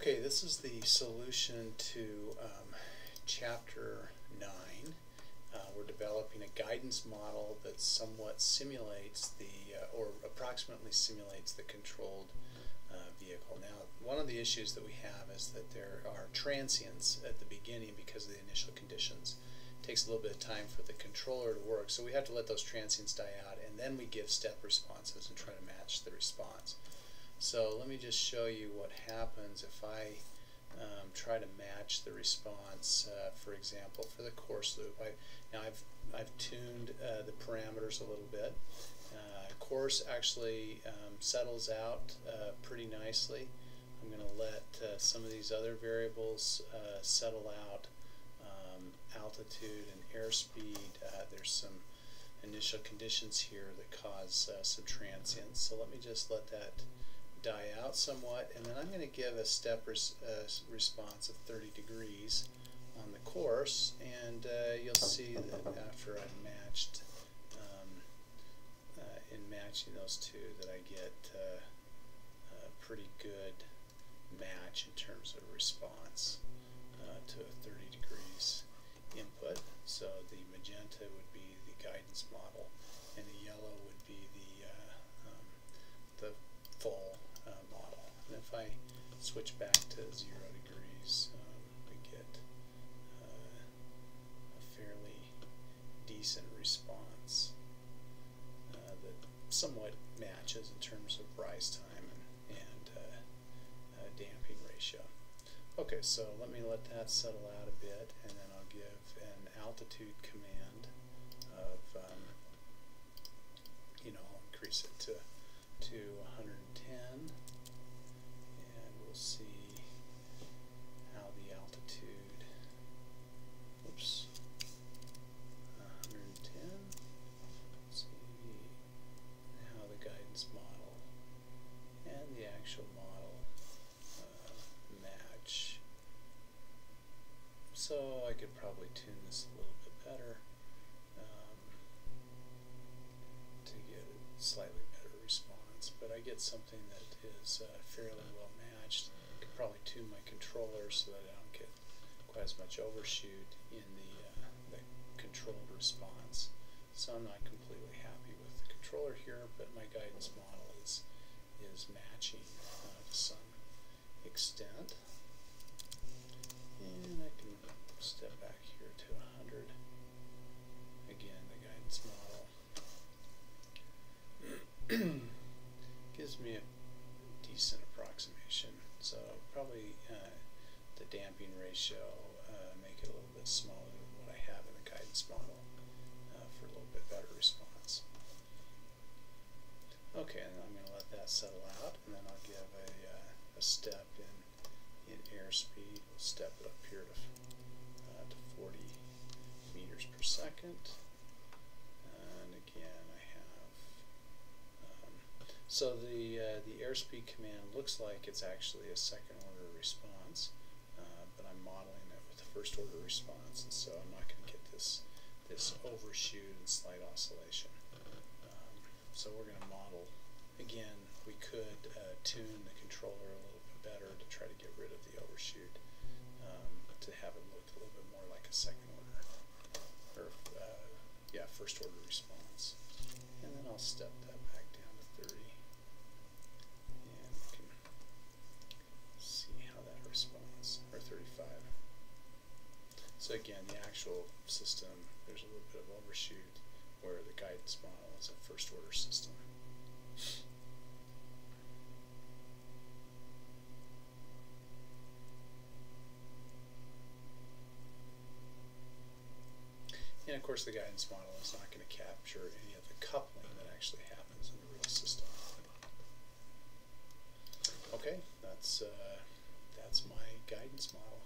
Okay, this is the solution to Chapter 9. We're developing a guidance model that somewhat simulates or approximately simulates the controlled vehicle. Now, one of the issues that we have is that there are transients at the beginning because of the initial conditions. It takes a little bit of time for the controller to work, so we have to let those transients die out, and then we give step responses and try to match the response. So let me just show you what happens if I try to match the response, for example, for the course loop. I've tuned the parameters a little bit. Course actually settles out pretty nicely. I'm going to let some of these other variables settle out. Altitude and airspeed, there's some initial conditions here that cause some transients. So let me just let that die out somewhat, and then I'm going to give a step response of 30 degrees on the course, and you'll see that after I've matched, in matching those two, that I get a pretty good match in terms of response to a 30 degrees input. So the magenta would be the guidance model, and the yellow would be the full model. And if I switch back to 0 degrees, we get a fairly decent response that somewhat matches in terms of rise time and damping ratio. Okay, so let me let that settle out a bit, and then I'll give an altitude command of, I'll increase it to 110, and we'll see how the altitude, 110, see how the guidance model and the actual model match. So I could probably tune this a little bit better to get a slightly better response, but I get something that is fairly well matched. I could probably tune my controller so that I don't get quite as much overshoot in the controlled response. So I'm not completely happy with the controller here, but my guidance model is matching to some extent. And I can step back here to 100. Again, the guidance model gives me a decent approximation. So probably the damping ratio, make it a little bit smaller than what I have in the guidance model for a little bit better response. Okay, and I'm going to let that settle out, and then I'll give a step in airspeed. We'll step it up here to 40 meters per second. And again, I have so the airspeed command looks like it's actually a second order response, but I'm modeling it with a first order response, and so I'm not going to get this overshoot and slight oscillation. So we're going to model. Again, we could tune the controller a little bit better to try to get rid of the overshoot, to have it look a little bit more like a second order, or first order response. And then I'll step that back down to 30, and we can see how that responds, or 35. So again, the actual system, there's a little bit of overshoot, where the guidance model is a first order system. And of course, the guidance model is not going to capture any of the coupling that actually happens in the real system. Okay, that's my guidance model.